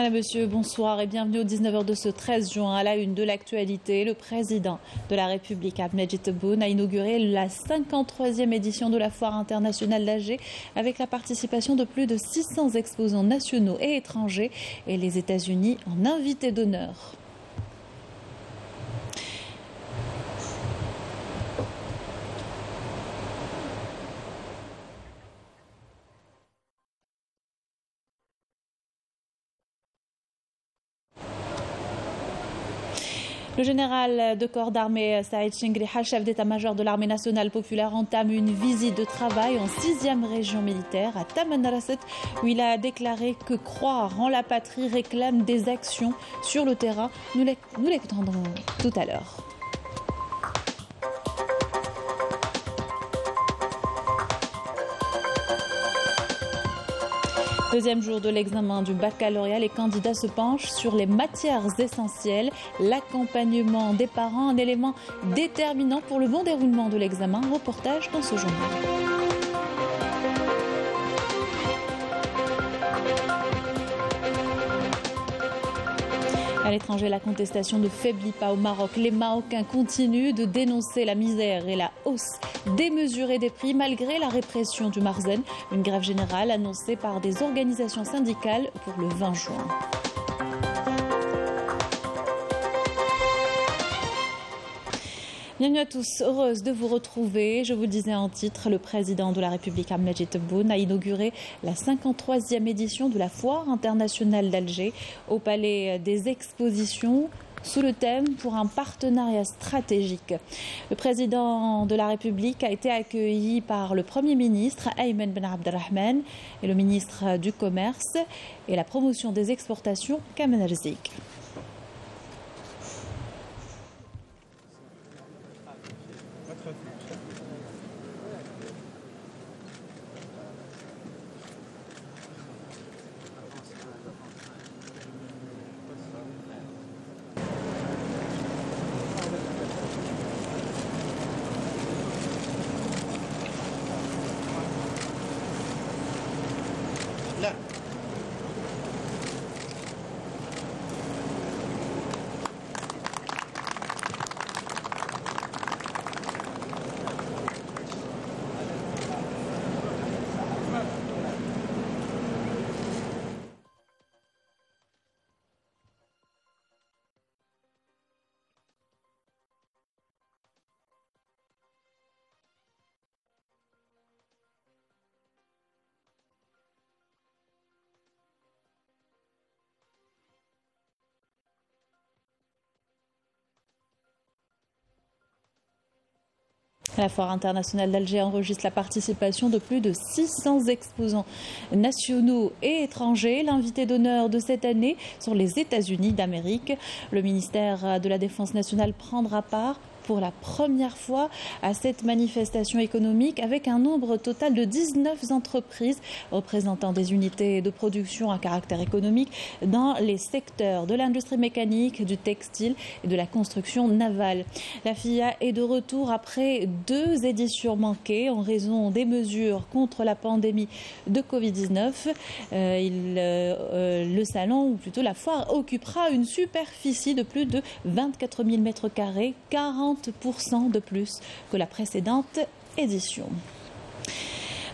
Madame, monsieur, bonsoir et bienvenue au 19h de ce 13 juin. À la une de l'actualité, le président de la République, Ahmed Tebboune, a inauguré la 53e édition de la Foire internationale d'Alger avec la participation de plus de 600 exposants nationaux et étrangers et les États-Unis en invité d'honneur. Le général de corps d'armée Saïd Chengriha, chef d'état-major de l'armée nationale populaire, entame une visite de travail en 6e région militaire à Tamanrasset où il a déclaré que croire en la patrie réclame des actions sur le terrain. Nous l'écouterons tout à l'heure. Deuxième jour de l'examen du baccalauréat, les candidats se penchent sur les matières essentielles. L'accompagnement des parents, un élément déterminant pour le bon déroulement de l'examen. Reportage dans ce journal. À l'étranger, la contestation ne faiblit pas au Maroc. Les Marocains continuent de dénoncer la misère et la hausse démesurée des prix malgré la répression du Marzen. Une grève générale annoncée par des organisations syndicales pour le 20 juin. Bienvenue à tous, heureuse de vous retrouver. Je vous le disais en titre, le président de la République, Ahmed Tebboune, a inauguré la 53e édition de la Foire internationale d'Alger au Palais des Expositions sous le thème « Pour un partenariat stratégique ». Le président de la République a été accueilli par le Premier ministre, Ayman Ben Abdelrahman, et le ministre du Commerce et la promotion des exportations, Kamal Arzik. La Foire internationale d'Alger enregistre la participation de plus de 600 exposants nationaux et étrangers. L'invité d'honneur de cette année sont les États-Unis d'Amérique. Le ministère de la Défense nationale prendra part pour la première fois à cette manifestation économique avec un nombre total de 19 entreprises représentant des unités de production à caractère économique dans les secteurs de l'industrie mécanique, du textile et de la construction navale. La FIA est de retour après 2 éditions manquées en raison des mesures contre la pandémie de Covid-19. Le salon, ou plutôt la foire, occupera une superficie de plus de 24 000 m², 40% de plus que la précédente édition.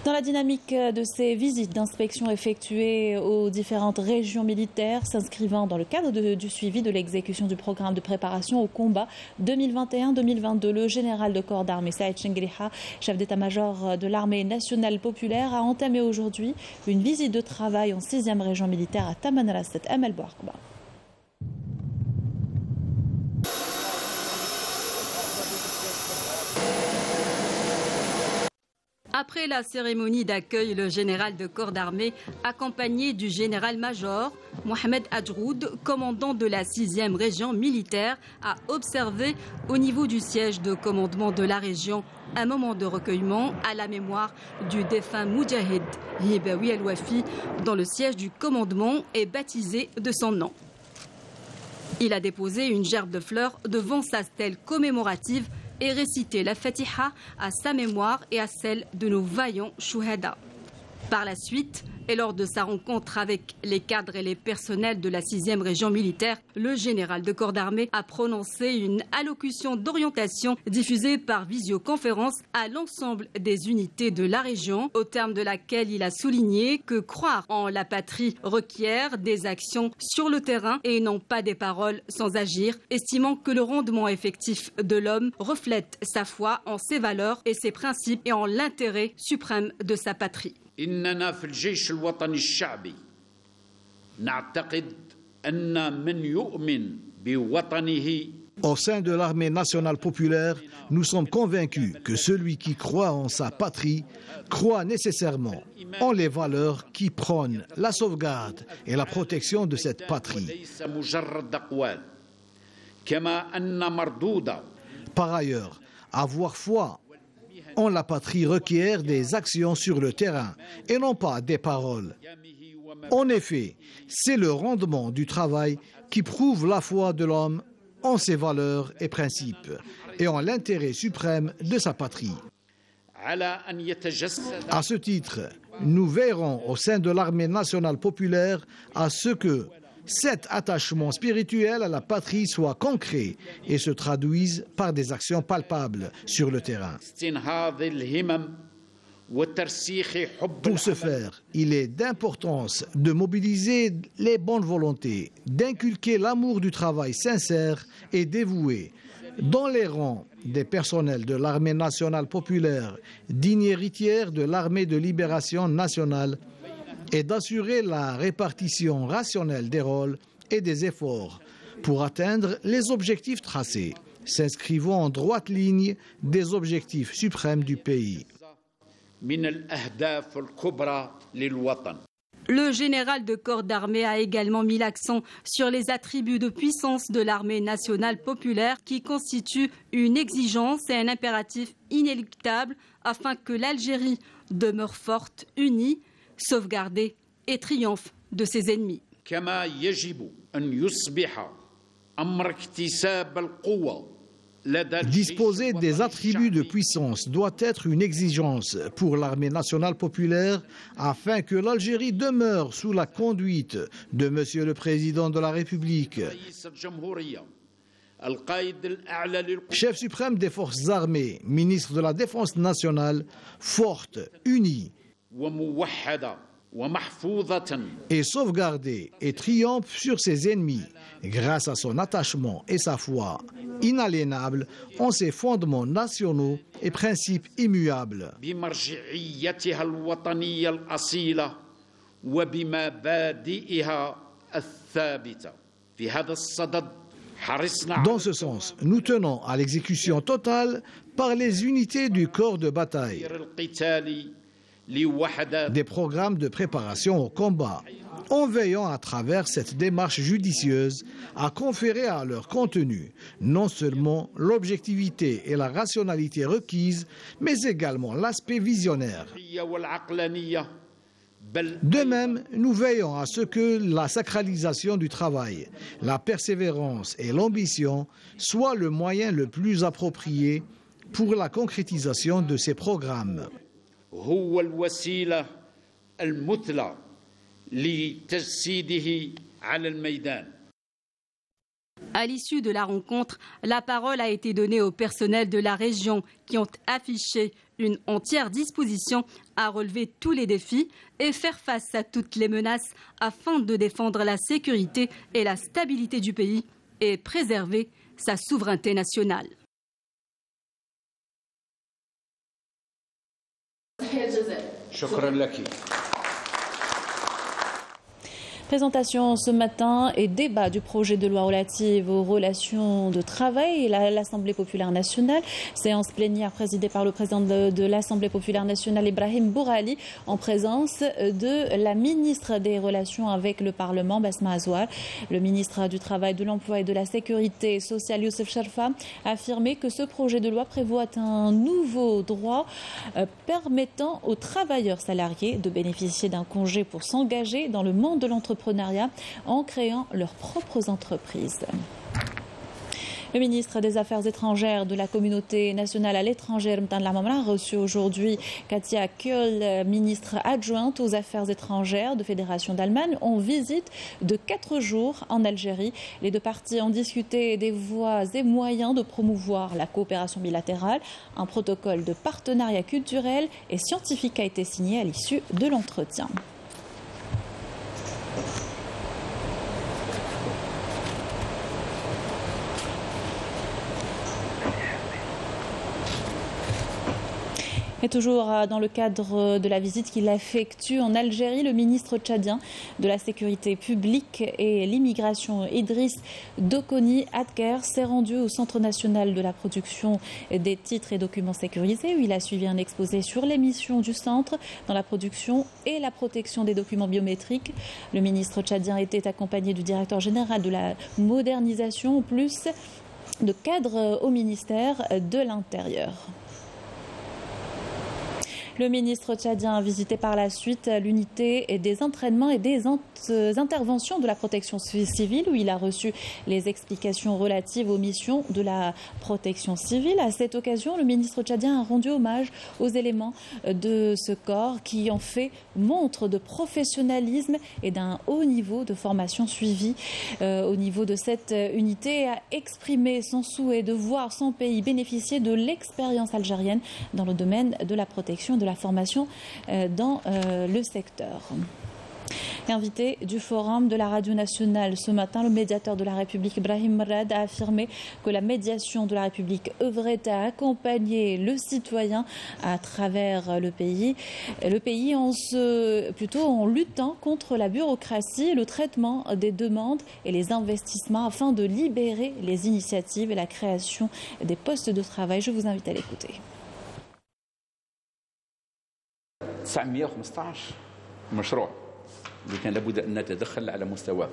Dans la dynamique de ces visites d'inspection effectuées aux différentes régions militaires s'inscrivant dans le cadre du suivi de l'exécution du programme de préparation au combat 2021-2022, le général de corps d'armée Saïd Chengriha, chef d'état-major de l'armée nationale populaire, a entamé aujourd'hui une visite de travail en 6e région militaire à Tamanrasset, Amel Bouarkba. Après la cérémonie d'accueil, le général de corps d'armée, accompagné du général-major Mohamed Adjroud, commandant de la 6e région militaire, a observé au niveau du siège de commandement de la région un moment de recueillement à la mémoire du défunt Moudjahid Hibaoui El-Wafi, dont le siège du commandement est baptisé de son nom. Il a déposé une gerbe de fleurs devant sa stèle commémorative et récité la Fatiha à sa mémoire et à celle de nos vaillants chouhada. Par la suite, et lors de sa rencontre avec les cadres et les personnels de la 6e région militaire, le général de corps d'armée a prononcé une allocution d'orientation diffusée par visioconférence à l'ensemble des unités de la région, au terme de laquelle il a souligné que croire en la patrie requiert des actions sur le terrain et non pas des paroles sans agir, estimant que le rendement effectif de l'homme reflète sa foi en ses valeurs et ses principes et en l'intérêt suprême de sa patrie. إننا في الجيش الوطني الشعبي نعتقد أن من يؤمن بوطنه. Au sein de l'armée nationale populaire, nous sommes convaincus que celui qui croit en sa patrie croit nécessairement en les valeurs qui prônent la sauvegarde et la protection de cette patrie. Par ailleurs, avoir foi en la patrie requiert des actions sur le terrain et non pas des paroles. En effet, c'est le rendement du travail qui prouve la foi de l'homme en ses valeurs et principes et en l'intérêt suprême de sa patrie. À ce titre, nous veillerons au sein de l'armée nationale populaire à ce que cet attachement spirituel à la patrie soit concret et se traduise par des actions palpables sur le terrain. Pour ce faire, il est d'importance de mobiliser les bonnes volontés, d'inculquer l'amour du travail sincère et dévoué dans les rangs des personnels de l'armée nationale populaire, digne héritière de l'armée de libération nationale, et d'assurer la répartition rationnelle des rôles et des efforts pour atteindre les objectifs tracés, s'inscrivant en droite ligne des objectifs suprêmes du pays. Le général de corps d'armée a également mis l'accent sur les attributs de puissance de l'armée nationale populaire qui constituent une exigence et un impératif inéluctable afin que l'Algérie demeure forte, unie, sauvegardée et triomphe de ses ennemis. Disposer des attributs de puissance doit être une exigence pour l'armée nationale populaire afin que l'Algérie demeure sous la conduite de Monsieur le Président de la République, chef suprême des forces armées, ministre de la Défense nationale, forte, unie, et sauvegardée et triomphe sur ses ennemis grâce à son attachement et sa foi inaliénable en ses fondements nationaux et principes immuables. Dans ce sens, nous tenons à l'exécution totale par les unités du corps de bataille des programmes de préparation au combat, en veillant à travers cette démarche judicieuse à conférer à leur contenu non seulement l'objectivité et la rationalité requises, mais également l'aspect visionnaire. De même, nous veillons à ce que la sacralisation du travail, la persévérance et l'ambition soient le moyen le plus approprié pour la concrétisation de ces programmes. À l'issue de la rencontre, la parole a été donnée au personnel de la région qui ont affiché une entière disposition à relever tous les défis et faire face à toutes les menaces afin de défendre la sécurité et la stabilité du pays et préserver sa souveraineté nationale. Présentation ce matin et débat du projet de loi relative aux relations de travail et l'Assemblée populaire nationale. Séance plénière présidée par le président de l'Assemblée populaire nationale, Ibrahim Bourali, en présence de la ministre des Relations avec le Parlement, Basma Azouar. Le ministre du Travail, de l'Emploi et de la Sécurité sociale, Youssef Sharfa, a affirmé que ce projet de loi prévoit un nouveau droit permettant aux travailleurs salariés de bénéficier d'un congé pour s'engager dans le monde de l'entrepreneuriat en créant leurs propres entreprises. Le ministre des Affaires étrangères de la communauté nationale à l'étranger, Mtan Lamamra, a reçu aujourd'hui Katia Kuhl, ministre adjointe aux Affaires étrangères de Fédération d'Allemagne, en visite de 4 jours en Algérie. Les deux parties ont discuté des voies et moyens de promouvoir la coopération bilatérale. Un protocole de partenariat culturel et scientifique a été signé à l'issue de l'entretien. Et toujours dans le cadre de la visite qu'il effectue en Algérie, le ministre tchadien de la Sécurité publique et l'immigration Idriss Dokoni Adker s'est rendu au Centre national de la production des titres et documents sécurisés où il a suivi un exposé sur les missions du centre dans la production et la protection des documents biométriques. Le ministre tchadien était accompagné du directeur général de la modernisation, en plus de cadres au ministère de l'Intérieur. Le ministre tchadien a visité par la suite l'unité des entraînements et des interventions de la protection civile où il a reçu les explications relatives aux missions de la protection civile. À cette occasion, le ministre tchadien a rendu hommage aux éléments de ce corps qui ont fait montre de professionnalisme et d'un haut niveau de formation suivie au niveau de cette unité et a exprimé son souhait de voir son pays bénéficier de l'expérience algérienne dans le domaine de la protection et de la formation dans le secteur. Invité du forum de la radio nationale ce matin, le médiateur de la République, Brahim Merad, a affirmé que la médiation de la République œuvrait à accompagner le citoyen à travers le pays en luttant contre la bureaucratie, le traitement des demandes et les investissements afin de libérer les initiatives et la création des postes de travail. Je vous invite à l'écouter. 915 مشروع اللي كان لابد أن نتدخل على مستواه.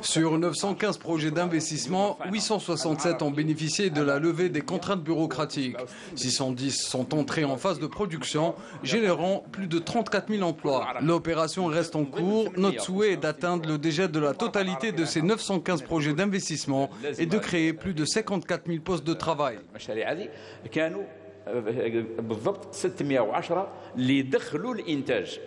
Sur 915 projets d'investissement, 867 ont bénéficié de la levée des contraintes bureaucratiques. 610 sont entrés en phase de production, générant plus de 34 000 emplois. L'opération reste en cours. Notre souhait est d'atteindre le dégel de la totalité de ces 915 projets d'investissement et de créer plus de 54 000 postes de travail. بالضبط 610 اللي يدخلوا الانتاج.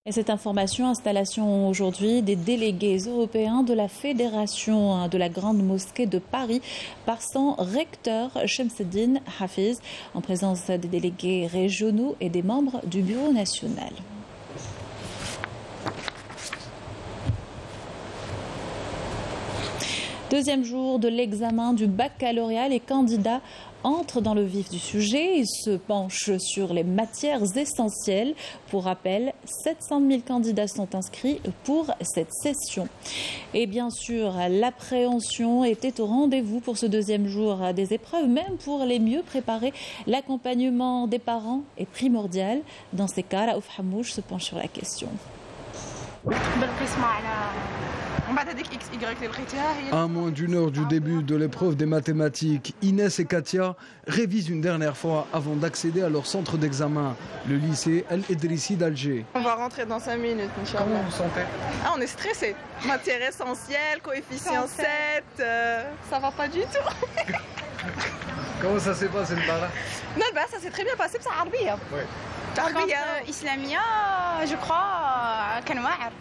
Et cette information, installation aujourd'hui des délégués européens de la Fédération de la Grande Mosquée de Paris par son recteur Shamseddine Hafiz, en présence des délégués régionaux et des membres du Bureau national. Deuxième jour de l'examen du baccalauréat, les candidats entrent dans le vif du sujet. Ils se penchent sur les matières essentielles. Pour rappel, 700 000 candidats sont inscrits pour cette session. Et bien sûr, l'appréhension était au rendez-vous pour ce deuxième jour des épreuves. Même pour les mieux préparés, l'accompagnement des parents est primordial. Dans ces cas, Raouf Hamouche se penche sur la question. À moins d'une heure du début de l'épreuve des mathématiques, Inès et Katia révisent une dernière fois avant d'accéder à leur centre d'examen, le lycée El Edrissi d'Alger. On va rentrer dans 5 minutes, Inch'Allah. Comment vous sentez? On est stressé. Matière essentielle, coefficient 7, ça va pas du tout. Comment ça s'est passé le bala? Non, ça s'est très bien passé, c'est Arabia. Oui. Islamia, je crois, Kanwa'ar.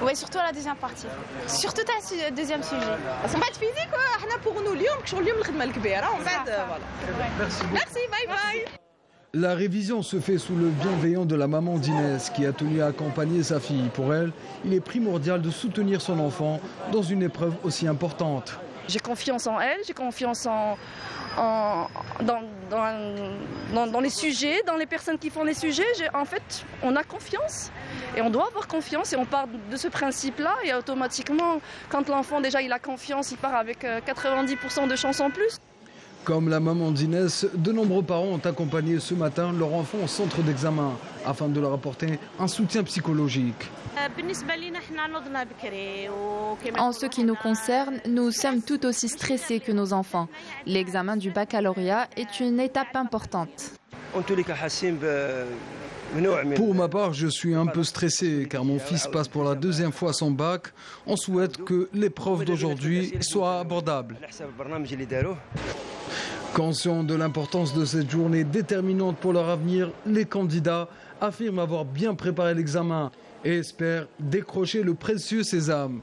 Oui, surtout la deuxième partie. Surtout le deuxième sujet. C'est pas de physique, pour nous, Merci, bye bye. La révision se fait sous le bienveillant de la maman d'Inès qui a tenu à accompagner sa fille. Pour elle, il est primordial de soutenir son enfant dans une épreuve aussi importante. J'ai confiance en elle, j'ai confiance dans les sujets, dans les personnes qui font les sujets. En fait, on a confiance et on doit avoir confiance et on part de ce principe-là et automatiquement, quand l'enfant déjà il a confiance, il part avec 90% de chance en plus. Comme la maman d'Inès, de nombreux parents ont accompagné ce matin leur enfant au centre d'examen afin de leur apporter un soutien psychologique. En ce qui nous concerne, nous sommes tout aussi stressés que nos enfants. L'examen du baccalauréat est une étape importante. Pour ma part, je suis un peu stressé car mon fils passe pour la deuxième fois son bac. On souhaite que l'épreuve d'aujourd'hui soit abordable. Conscients de l'importance de cette journée déterminante pour leur avenir, les candidats affirment avoir bien préparé l'examen et espèrent décrocher le précieux sésame.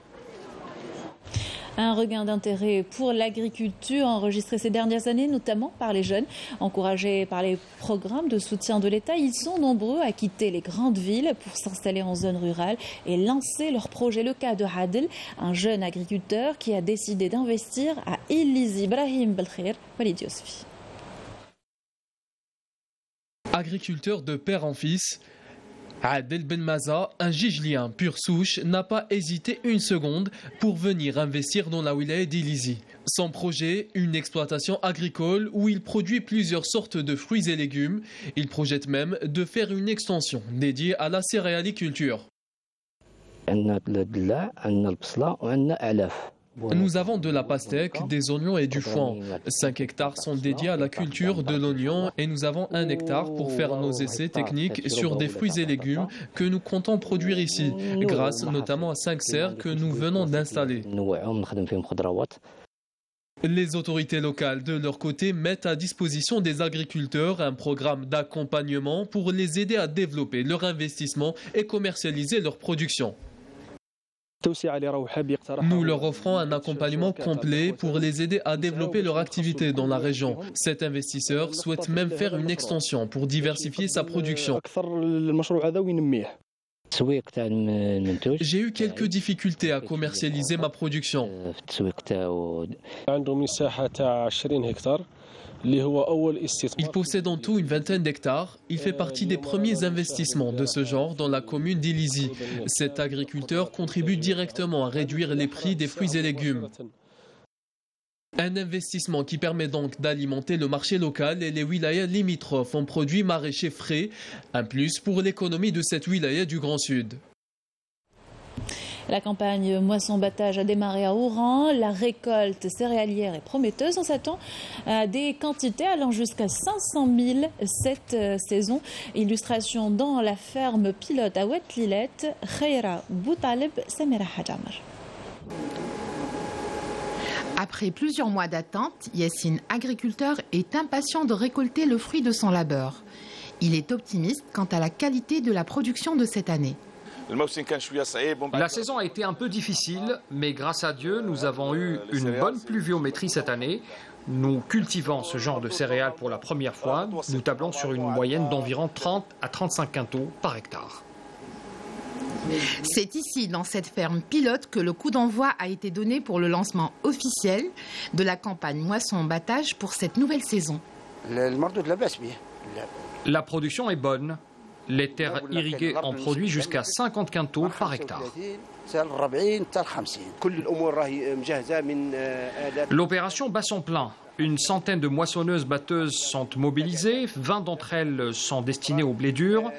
Un regain d'intérêt pour l'agriculture enregistré ces dernières années, notamment par les jeunes. Encouragés par les programmes de soutien de l'État, ils sont nombreux à quitter les grandes villes pour s'installer en zone rurale et lancer leurs projets. Le cas de Adel, un jeune agriculteur qui a décidé d'investir à Illizi. Brahim Belkhir, Walid Yousfi. Agriculteur de père en fils, Adel Ben Maza, un Gijlien pure souche, n'a pas hésité une seconde pour venir investir dans la wilaya d'Illizi. Son projet, une exploitation agricole où il produit plusieurs sortes de fruits et légumes. Il projette même de faire une extension dédiée à la céréaliculture. Nous avons de la pastèque, des oignons et du foin. 5 hectares sont dédiés à la culture de l'oignon et nous avons 1 hectare pour faire nos essais techniques sur des fruits et légumes que nous comptons produire ici, grâce notamment à 5 serres que nous venons d'installer. Les autorités locales, de leur côté, mettent à disposition des agriculteurs un programme d'accompagnement pour les aider à développer leur investissement et commercialiser leur production. Nous leur offrons un accompagnement complet pour les aider à développer leur activité dans la région. Cet investisseur souhaite même faire une extension pour diversifier sa production. J'ai eu quelques difficultés à commercialiser ma production. Il possède en tout une vingtaine d'hectares. Il fait partie des premiers investissements de ce genre dans la commune d'Illizi. Cet agriculteur contribue directement à réduire les prix des fruits et légumes. Un investissement qui permet donc d'alimenter le marché local et les wilayas limitrophes en produits maraîchers frais. Un plus pour l'économie de cette wilaya du Grand Sud. La campagne moisson-battage a démarré à Oran. La récolte céréalière est prometteuse. On s'attend à des quantités allant jusqu'à 500 000 cette saison. Illustration dans la ferme pilote à Oued-Lilet. Khaira Boutaleb, Samira Hadjamar. Après plusieurs mois d'attente, Yassine, agriculteur, est impatient de récolter le fruit de son labeur. Il est optimiste quant à la qualité de la production de cette année. La saison a été un peu difficile, mais grâce à Dieu, nous avons eu une bonne pluviométrie cette année. Nous cultivons ce genre de céréales pour la première fois. Nous tablons sur une moyenne d'environ 30 à 35 quintaux par hectare. C'est ici, dans cette ferme pilote, que le coup d'envoi a été donné pour le lancement officiel de la campagne moisson-battage pour cette nouvelle saison. La production est bonne. Les terres irriguées en produisent jusqu'à 50 quintaux par hectare. L'opération bat son plein. Une centaine de moissonneuses-batteuses sont mobilisées, 20 d'entre elles sont destinées au blé dur.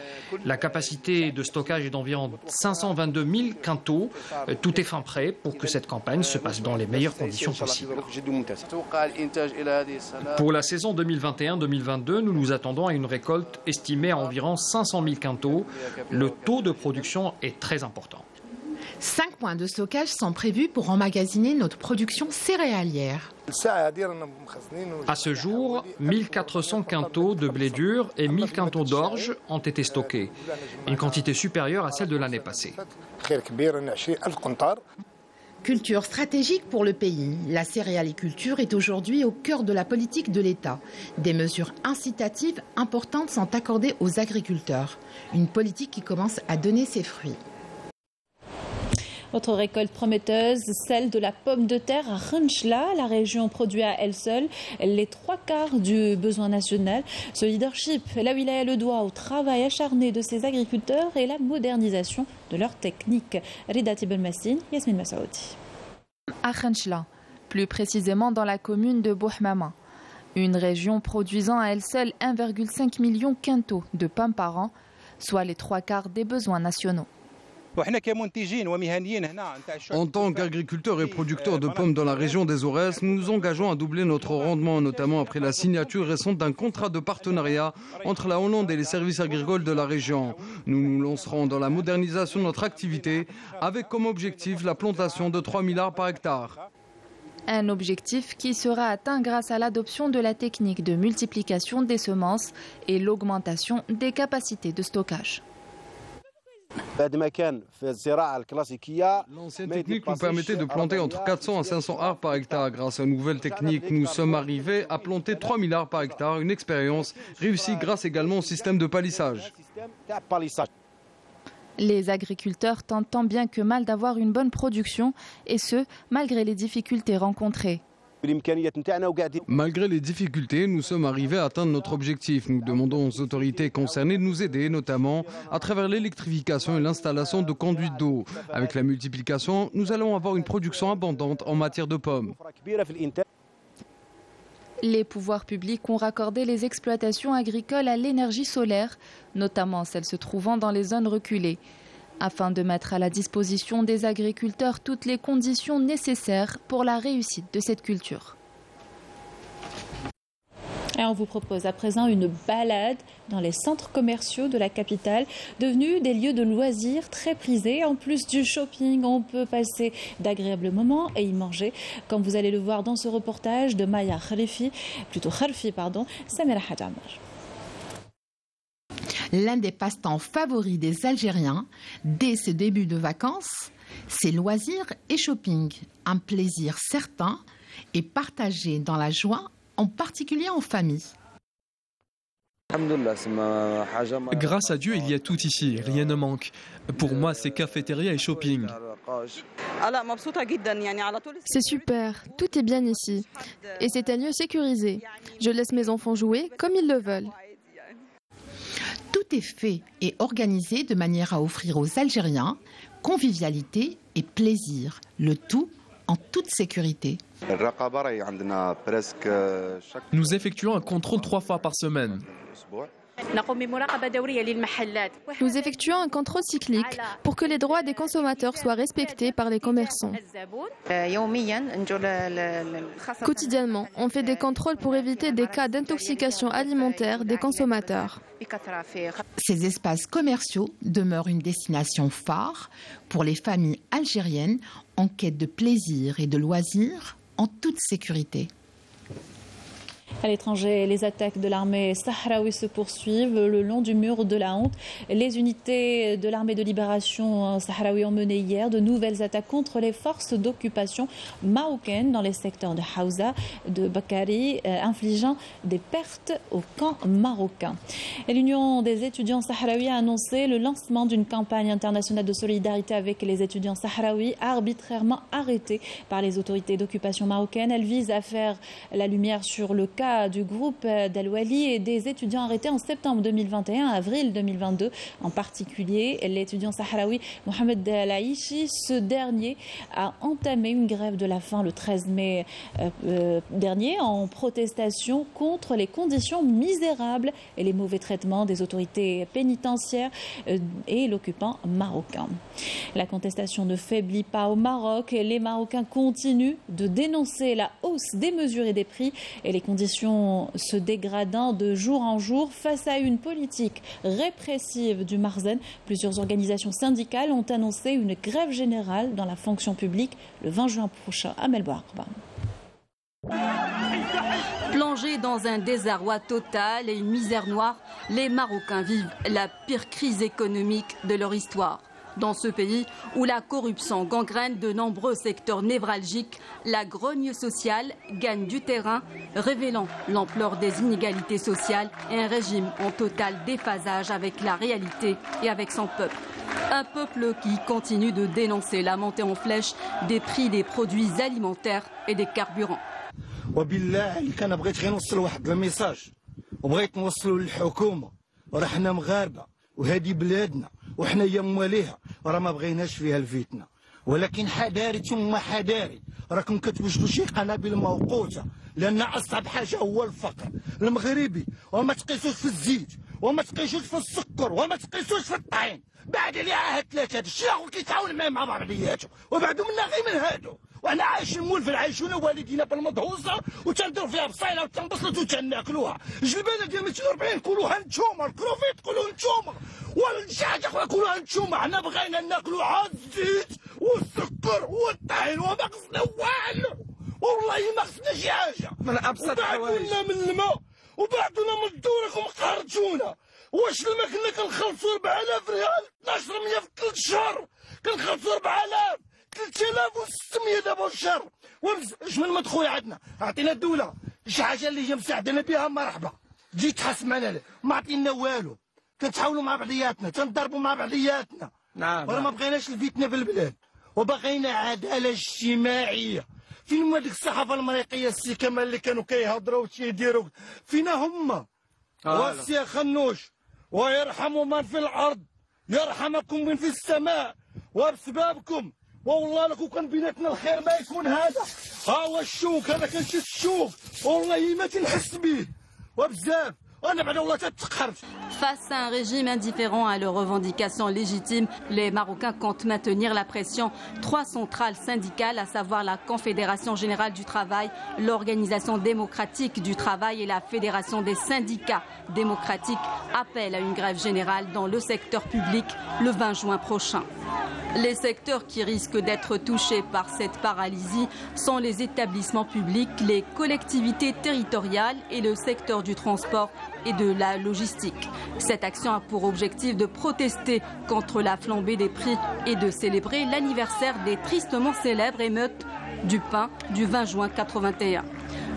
La capacité de stockage est d'environ 522 000 quintaux. Tout est fin prêt pour que cette campagne se passe dans les meilleures conditions possibles. Pour la saison 2021-2022, nous nous attendons à une récolte estimée à environ 500 000 quintaux. Le taux de production est très important. 5 points de stockage sont prévus pour emmagasiner notre production céréalière. À ce jour, 1400 quintaux de blé dur et 1000 quintaux d'orge ont été stockés, une quantité supérieure à celle de l'année passée. Culture stratégique pour le pays, la céréaliculture est aujourd'hui au cœur de la politique de l'État. Des mesures incitatives importantes sont accordées aux agriculteurs. Une politique qui commence à donner ses fruits. Autre récolte prometteuse, celle de la pomme de terre à Khenchla. La région produit à elle seule les 3/4 du besoin national. Ce leadership, la wilaya le doit au travail acharné de ses agriculteurs et la modernisation de leurs techniques. Rida Tibel-Massine, Yasmine Massaoudi. À Khenchla, plus précisément dans la commune de Bouhmama. Une région produisant à elle seule 1,5 million quintaux de pommes par an, soit les 3/4 des besoins nationaux. En tant qu'agriculteurs et producteurs de pommes dans la région des Aurès, nous nous engageons à doubler notre rendement, notamment après la signature récente d'un contrat de partenariat entre la Hollande et les services agricoles de la région. Nous nous lancerons dans la modernisation de notre activité avec comme objectif la plantation de 3000 arbres par hectare. Un objectif qui sera atteint grâce à l'adoption de la technique de multiplication des semences et l'augmentation des capacités de stockage. L'ancienne technique nous permettait de planter entre 400 à 500 arbres par hectare. Grâce à une nouvelle technique, nous sommes arrivés à planter 3000 arbres par hectare, une expérience réussie grâce également au système de palissage. Les agriculteurs tentent tant bien que mal d'avoir une bonne production, et ce, malgré les difficultés rencontrées. Malgré les difficultés, nous sommes arrivés à atteindre notre objectif. Nous demandons aux autorités concernées de nous aider, notamment à travers l'électrification et l'installation de conduites d'eau. Avec la multiplication, nous allons avoir une production abondante en matière de pommes. Les pouvoirs publics ont raccordé les exploitations agricoles à l'énergie solaire, notamment celles se trouvant dans les zones reculées, afin de mettre à la disposition des agriculteurs toutes les conditions nécessaires pour la réussite de cette culture. Et on vous propose à présent une balade dans les centres commerciaux de la capitale, devenus des lieux de loisirs très prisés. En plus du shopping, on peut passer d'agréables moments et y manger, comme vous allez le voir dans ce reportage de Maya Khalfi, Samira Hadamar. L'un des passe-temps favoris des Algériens, dès ce début de vacances, c'est loisirs et shopping. Un plaisir certain et partagé dans la joie, en particulier en famille. Grâce à Dieu, il y a tout ici, rien ne manque. Pour moi, c'est cafétéria et shopping. C'est super, tout est bien ici. Et c'est un lieu sécurisé. Je laisse mes enfants jouer comme ils le veulent. Tout est fait et organisé de manière à offrir aux Algériens convivialité et plaisir, le tout en toute sécurité. Nous effectuons un contrôle 3 fois par semaine. Nous effectuons un contrôle cyclique pour que les droits des consommateurs soient respectés par les commerçants. Quotidiennement, on fait des contrôles pour éviter des cas d'intoxication alimentaire des consommateurs. Ces espaces commerciaux demeurent une destination phare pour les familles algériennes en quête de plaisir et de loisirs en toute sécurité. À l'étranger, les attaques de l'armée sahraoui se poursuivent le long du mur de la honte. Les unités de l'armée de libération sahraoui ont mené hier de nouvelles attaques contre les forces d'occupation marocaines dans les secteurs de Haouza, de Bakari, infligeant des pertes au camp marocain. Et l'Union des étudiants sahraouis a annoncé le lancement d'une campagne internationale de solidarité avec les étudiants sahraouis arbitrairement arrêtés par les autorités d'occupation marocaines. Elle vise à faire la lumière sur le cas du groupe d'Al-Wali et des étudiants arrêtés en septembre 2021 à avril 2022, en particulier l'étudiant sahraoui Mohamed Al-Aïchi. Ce dernier a entamé une grève de la faim le 13 mai dernier en protestation contre les conditions misérables et les mauvais traitements des autorités pénitentiaires et l'occupant marocain. La contestation ne faiblit pas au Maroc et les Marocains continuent de dénoncer la hausse démesurée des prix et les conditions se dégradant de jour en jour face à une politique répressive du Marzen. Plusieurs organisations syndicales ont annoncé une grève générale dans la fonction publique le 20 juin prochain à Melbourne. Plongés dans un désarroi total et une misère noire, les Marocains vivent la pire crise économique de leur histoire. Dans ce pays où la corruption gangrène de nombreux secteurs névralgiques, la grogne sociale gagne du terrain, révélant l'ampleur des inégalités sociales et un régime en total déphasage avec la réalité et avec son peuple. Un peuple qui continue de dénoncer la montée en flèche des prix des produits alimentaires et des carburants. وحنا يمواليها راه ما بغيناش فيها الفتنه ولكن حذاري ثم حذاري راكم كتوجدوا شي قنابل موقوته لان اصعب حاجه هو الفقر المغربي وما تقيسوش في الزيت وما تقيسوش في السكر وما تقيسوش في الطحين. بعد اللي عاهد ثلاثه هذا الشيء راهو كيتعاون معاه مع بعضياته وبعدو منا غير من هادو. وحنا عايشين مولفين عايشونا والدينا بالمضهوصه وتنديروا فيها بصيله وتنبسطوا وتناكلوها. الجلبانه ديال 240 كلوها نتوما، الكروفيت كلوه نتوما، وشي حاجه اخرى كلوها نتوما. حنا بغينا ناكلوا عاد الزيت والسكر والطحين وما قصنا والو، والله ما قصنا شي حاجه. من ابسط الحوايج وبعدونا من الماء وبعدونا من الدورك ومقهرتونا. واش الماء كنا كنخلصوا 4000 ريال 1200 في 3 شهور، كنخلصوا 4000 3600 دابا الشهر. شمن المد خويا عندنا عطينا الدوله شي حاجه اللي هي مساعدنا بها مرحبا، تجي تحس معنا ما عطينا والو. كنتحاولوا مع بعضياتنا تنضربوا مع بعضياتنا. نعم راه ما بغيناش الفتنه في البلاد وبغينا عداله اجتماعيه. فين هما ديك الصحافه المريقيه السي كمال اللي كانوا كيهضروا وتيديروا؟ فينا هما؟ والسي خنوش ويرحم من في الارض يرحمكم من في السماء. وبسببكم والله لكم كان بيناتنا الخير ما يكون هذا. ها هو الشوك، انا كنشوف الشوك والله ما تنحس به وبزاف. Face à un régime indifférent à leurs revendications légitimes, les Marocains comptent maintenir la pression. 3 centrales syndicales, à savoir la Confédération Générale du Travail, l'Organisation Démocratique du Travail et la Fédération des Syndicats Démocratiques, appellent à une grève générale dans le secteur public le 20 juin prochain. Les secteurs qui risquent d'être touchés par cette paralysie sont les établissements publics, les collectivités territoriales et le secteur du transport et de la logistique. Cette action a pour objectif de protester contre la flambée des prix et de célébrer l'anniversaire des tristement célèbres émeutes du pain du 20 juin 81.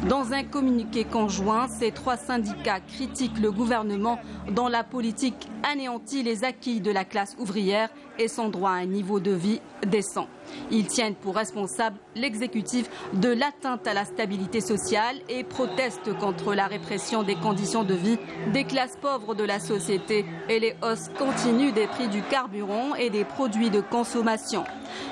Dans un communiqué conjoint, ces 3 syndicats critiquent le gouvernement dont la politique anéantit les acquis de la classe ouvrière et son droit à un niveau de vie décent. Ils tiennent pour responsable l'exécutif de l'atteinte à la stabilité sociale et protestent contre la répression des conditions de vie des classes pauvres de la société et les hausses continues des prix du carburant et des produits de consommation.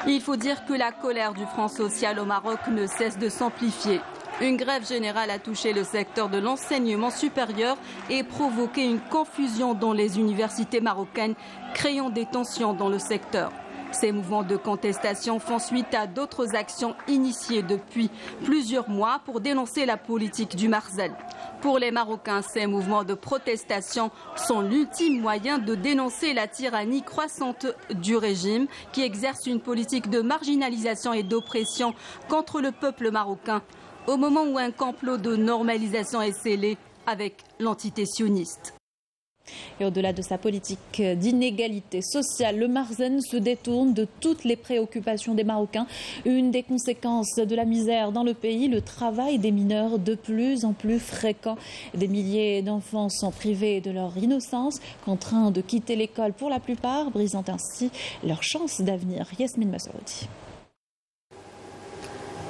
Il faut dire que la colère du Front social au Maroc ne cesse de s'amplifier. Une grève générale a touché le secteur de l'enseignement supérieur et provoqué une confusion dans les universités marocaines, créant des tensions dans le secteur. Ces mouvements de contestation font suite à d'autres actions initiées depuis plusieurs mois pour dénoncer la politique du Marzel. Pour les Marocains, ces mouvements de protestation sont l'ultime moyen de dénoncer la tyrannie croissante du régime qui exerce une politique de marginalisation et d'oppression contre le peuple marocain au moment où un complot de normalisation est scellé avec l'entité sioniste. Et au-delà de sa politique d'inégalité sociale, le Marzen se détourne de toutes les préoccupations des Marocains. Une des conséquences de la misère dans le pays, le travail des mineurs de plus en plus fréquent. Des milliers d'enfants sont privés de leur innocence, contraints de quitter l'école pour la plupart, brisant ainsi leur chance d'avenir. Yasmine Massaoudi.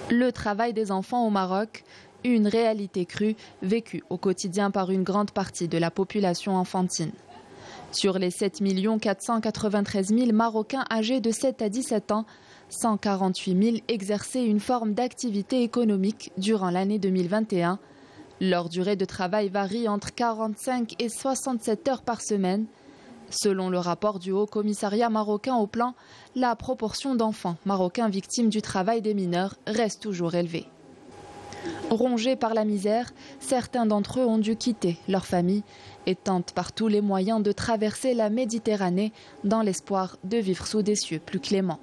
Le travail des enfants au Maroc, une réalité crue vécue au quotidien par une grande partie de la population enfantine. Sur les 7 493 000 Marocains âgés de 7 à 17 ans, 148 000 exerçaient une forme d'activité économique durant l'année 2021. Leur durée de travail varie entre 45 et 67 heures par semaine. Selon le rapport du Haut Commissariat marocain au plan, la proportion d'enfants marocains victimes du travail des mineurs reste toujours élevée. Rongés par la misère, certains d'entre eux ont dû quitter leur famille et tentent par tous les moyens de traverser la Méditerranée dans l'espoir de vivre sous des cieux plus cléments.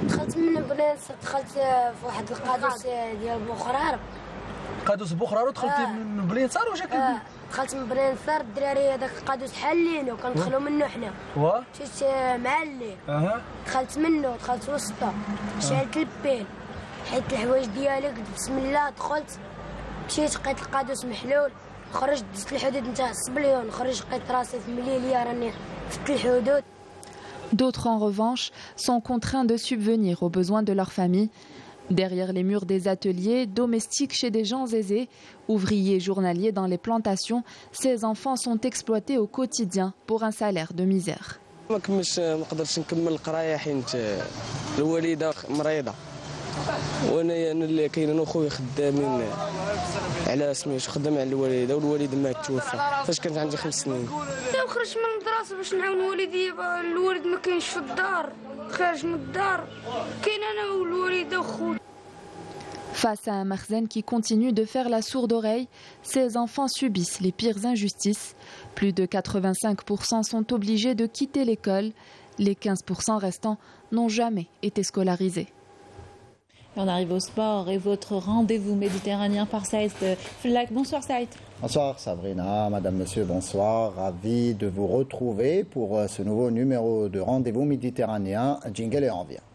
دخلت من بلاد دخلت في واحد القادوس ديال بوخرار. قادوس بوخرار ودخلتي من بلين صار واش هكا؟ دخلت من بلين صار الدراري هذاك القادوس حالينو كندخلوا منه حنا. مشيت معلي. دخلت منه دخلت وسطه شعلت البين حيت الحوايج ديالي قلت بسم الله دخلت مشيت لقيت القادوس محلول خرجت دزت الحدود نتا الصبليون خرجت لقيت راسي في مليليه راني فت الحدود. D'autres, en revanche, sont contraints de subvenir aux besoins de leur famille. Derrière les murs des ateliers, domestiques chez des gens aisés, ouvriers journaliers dans les plantations, ces enfants sont exploités au quotidien pour un salaire de misère. ما نقدرش نكمل القرايه حيت الوالده مريضه وانا اللي كاين انا وخويا خدامين على سميتو خدام على الوالده والوالد مات توفى فاش كانت عندي 5 سنين. خرجت من المدرسه باش نعاون والدي الوالد ما كاينش في الدار خارج من الدار كاين انا والوالده وخويا. Face à un Makhzen qui continue de faire la sourde oreille, ces enfants subissent les pires injustices. Plus de 85% sont obligés de quitter l'école. Les 15% restants n'ont jamais été scolarisés. Et on arrive au sport et votre rendez-vous méditerranéen par Saïd Flak. Bonsoir Saïd. Bonsoir Sabrina, madame, monsieur, bonsoir. Ravi de vous retrouver pour ce nouveau numéro de rendez-vous méditerranéen. Jingle et on vient.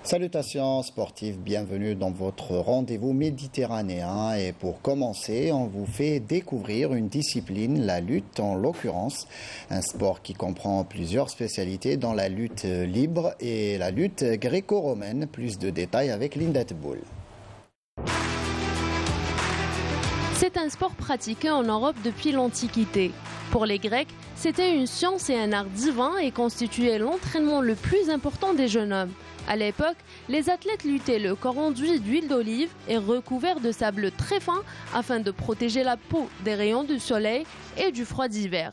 Salutations sportives, bienvenue dans votre rendez-vous méditerranéen et pour commencer, on vous fait découvrir une discipline, la lutte en l'occurrence, un sport qui comprend plusieurs spécialités dans la lutte libre et la lutte gréco-romaine. Plus de détails avec Linda Teboul. C'est un sport pratiqué en Europe depuis l'Antiquité. Pour les Grecs, c'était une science et un art divin et constituait l'entraînement le plus important des jeunes hommes. À l'époque, les athlètes luttaient le corps enduit d'huile d'olive et recouvert de sable très fin afin de protéger la peau des rayons du soleil et du froid d'hiver.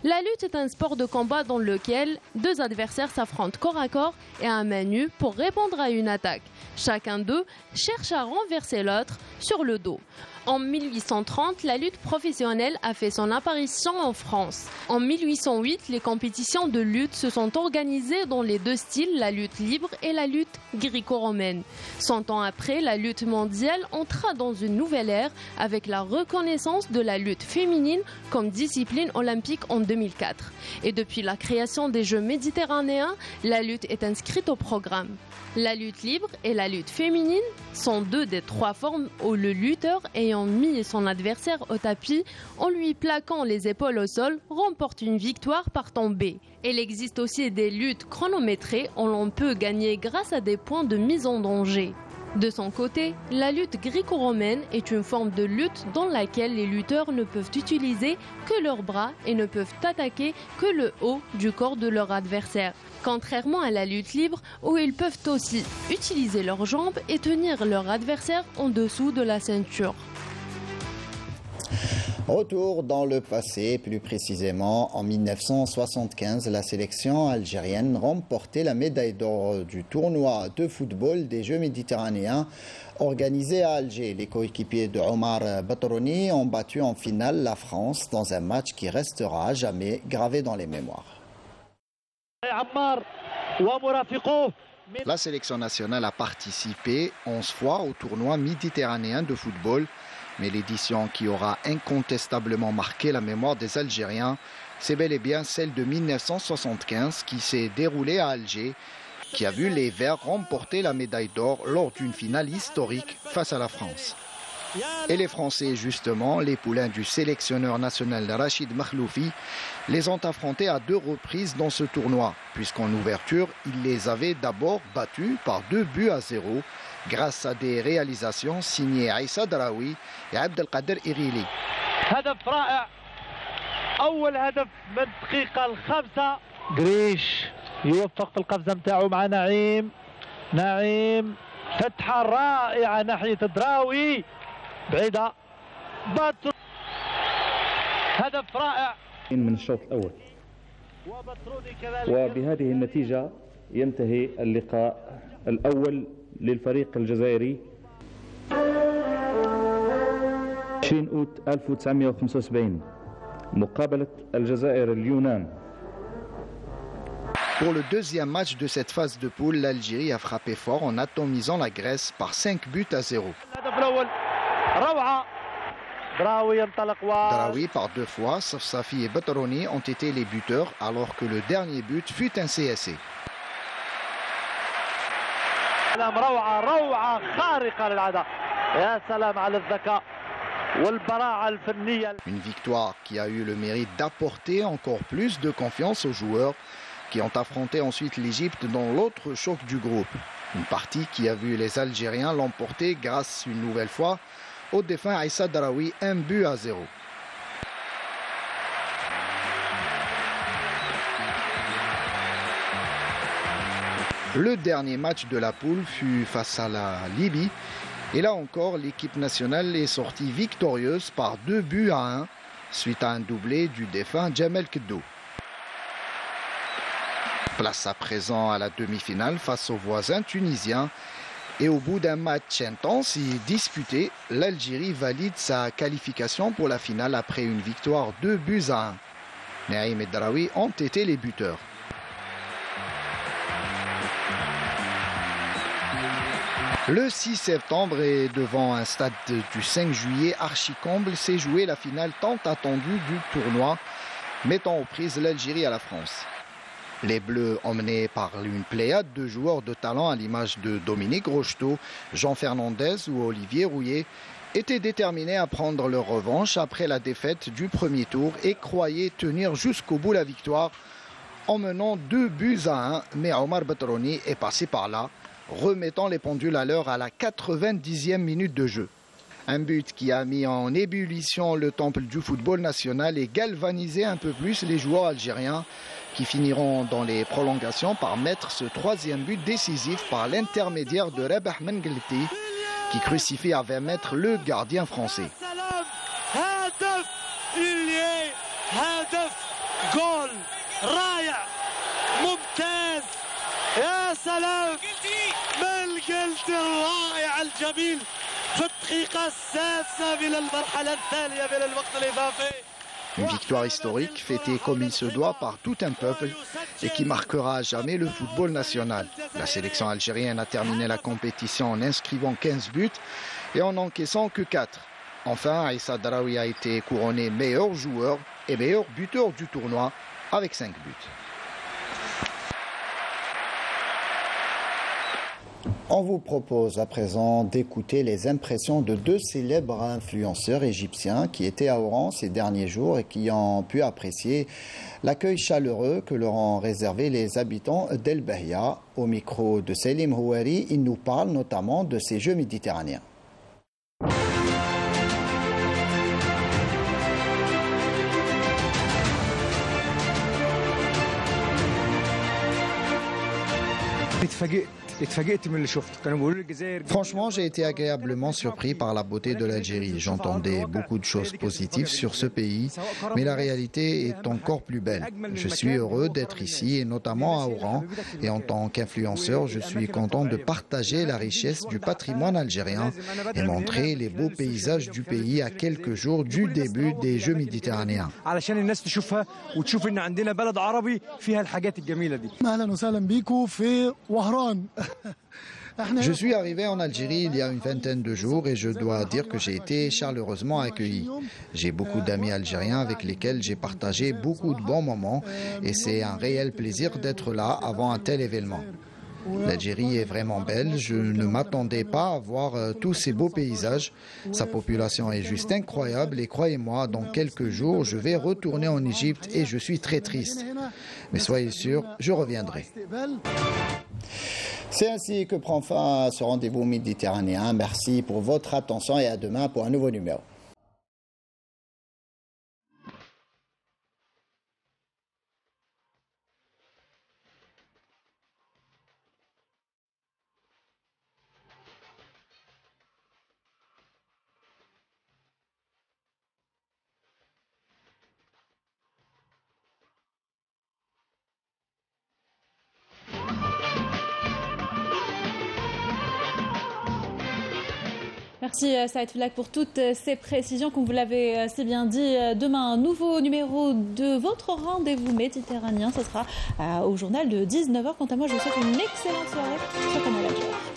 La lutte est un sport de combat dans lequel deux adversaires s'affrontent corps à corps et à main nue pour répondre à une attaque. Chacun d'eux cherche à renverser l'autre sur le dos. En 1830, la lutte professionnelle a fait son apparition en France. En 1808, les compétitions de lutte se sont organisées dans les deux styles, la lutte libre et la lutte gréco-romaine. 100 ans après, la lutte mondiale entra dans une nouvelle ère avec la reconnaissance de la lutte féminine comme discipline olympique en 2004. Et depuis la création des Jeux méditerranéens, la lutte est inscrite au programme. La lutte libre et la lutte féminine sont deux des trois formes où le lutteur ayant mis son adversaire au tapis en lui plaquant les épaules au sol remporte une victoire par tombée. Il existe aussi des luttes chronométrées où l'on peut gagner grâce à des points de mise en danger. De son côté, la lutte gréco-romaine est une forme de lutte dans laquelle les lutteurs ne peuvent utiliser que leurs bras et ne peuvent attaquer que le haut du corps de leur adversaire. Contrairement à la lutte libre où ils peuvent aussi utiliser leurs jambes et tenir leur adversaire en dessous de la ceinture. Retour dans le passé, plus précisément en 1975, la sélection algérienne remportait la médaille d'or du tournoi de football des Jeux méditerranéens organisé à Alger. Les coéquipiers de Omar Batrouni ont battu en finale la France dans un match qui restera à jamais gravé dans les mémoires. La sélection nationale a participé 11 fois au tournoi méditerranéen de football. Mais l'édition qui aura incontestablement marqué la mémoire des Algériens, c'est bel et bien celle de 1975 qui s'est déroulée à Alger, qui a vu les Verts remporter la médaille d'or lors d'une finale historique face à la France. Et les Français, justement, les poulains du sélectionneur national Rachid Makhloufi, les ont affrontés à 2 reprises dans ce tournoi, puisqu'en ouverture, il les avait d'abord battus par 2-0, grâce à des réalisations signées Aïssa Draoui et Abdelkader Irili. هدف رائع أول هدف من الدقيقة الخامسة قريش يوفق في القفزة نتاعو مع نعيم فتحة رائعة ناحية دراوي بعيدة هدف رائع من الشوط الأول وبهذه النتيجة ينتهي اللقاء الأول للفريق الجزائري 20 أوت 1975 مقابلة الجزائر اليونان. Pour le deuxième match de cette phase de poule, l'Algérie a frappé fort en atomisant la Grèce par 5-0. Draoui par 2 fois, Safsafi et Batrouni ont été les buteurs alors que le dernier but fut un CSC. سلام روعة روعة خارقة للعادة يا سلام على الذكاء والبراعة الفنية. Une victoire qui a eu le mérite d'apporter encore plus de confiance aux joueurs qui ont affronté ensuite l'Égypte dans l'autre choc du groupe. Une partie qui a vu les Algériens l'emporter grâce une nouvelle fois au défunt Aïssa Daraoui, 1-0. Le dernier match de la poule fut face à la Libye. Et là encore, l'équipe nationale est sortie victorieuse par 2-1 suite à un doublé du défunt Djamel Keddo. Place à présent à la demi-finale face aux voisins tunisiens. Et au bout d'un match intense et disputé, l'Algérie valide sa qualification pour la finale après une victoire 2-1. Naïm et Daraoui ont été les buteurs. Le 6 septembre et devant un stade du 5 juillet archi-comble s'est jouée la finale tant attendue du tournoi, mettant aux prises l'Algérie à la France. Les Bleus, emmenés par une pléiade de joueurs de talent à l'image de Dominique Rocheteau, Jean Fernandez ou Olivier Rouillet, étaient déterminés à prendre leur revanche après la défaite du premier tour et croyaient tenir jusqu'au bout la victoire en menant 2-1. Mais Omar Batrouni est passé par là, remettant les pendules à l'heure à la 90e minute de jeu. Un but qui a mis en ébullition le temple du football national et galvanisé un peu plus les joueurs algériens qui finiront dans les prolongations par mettre ce troisième but décisif par l'intermédiaire de Rabah Mengelti qui crucifie à 20 mètres le gardien français. Une victoire historique fêtée comme il se doit par tout un peuple et qui marquera à jamais le football national. La sélection algérienne a terminé la compétition en inscrivant 15 buts et en encaissant que 4. Enfin, Aïssa Daraoui a été couronné meilleur joueur et meilleur buteur du tournoi avec 5 buts. On vous propose à présent d'écouter les impressions de deux célèbres influenceurs égyptiens qui étaient à Oran ces derniers jours et qui ont pu apprécier l'accueil chaleureux que leur ont réservé les habitants d'El Bahia. Au micro de Selim Houari, il nous parle notamment de ces Jeux méditerranéens. Franchement, j'ai été agréablement surpris par la beauté de l'Algérie. J'entendais beaucoup de choses positives sur ce pays, mais la réalité est encore plus belle. Je suis heureux d'être ici, et notamment à Oran. Et en tant qu'influenceur, je suis content de partager la richesse du patrimoine algérien et montrer les beaux paysages du pays à quelques jours du début des Jeux méditerranéens. Je suis arrivé en Algérie il y a une vingtaine de jours et je dois dire que j'ai été chaleureusement accueilli. J'ai beaucoup d'amis algériens avec lesquels j'ai partagé beaucoup de bons moments et c'est un réel plaisir d'être là avant un tel événement. L'Algérie est vraiment belle, je ne m'attendais pas à voir tous ces beaux paysages. Sa population est juste incroyable et croyez-moi, dans quelques jours, je vais retourner en Égypte et je suis très triste. Mais soyez sûrs, je reviendrai. C'est ainsi que prend fin ce rendez-vous méditerranéen. Merci pour votre attention et à demain pour un nouveau numéro. Merci Saïd Flak pour toutes ces précisions. Comme vous l'avez si bien dit, demain, un nouveau numéro de votre rendez-vous méditerranéen. Ce sera au journal de 19h. Quant à moi, je vous souhaite une excellente soirée sur Canal Algérie.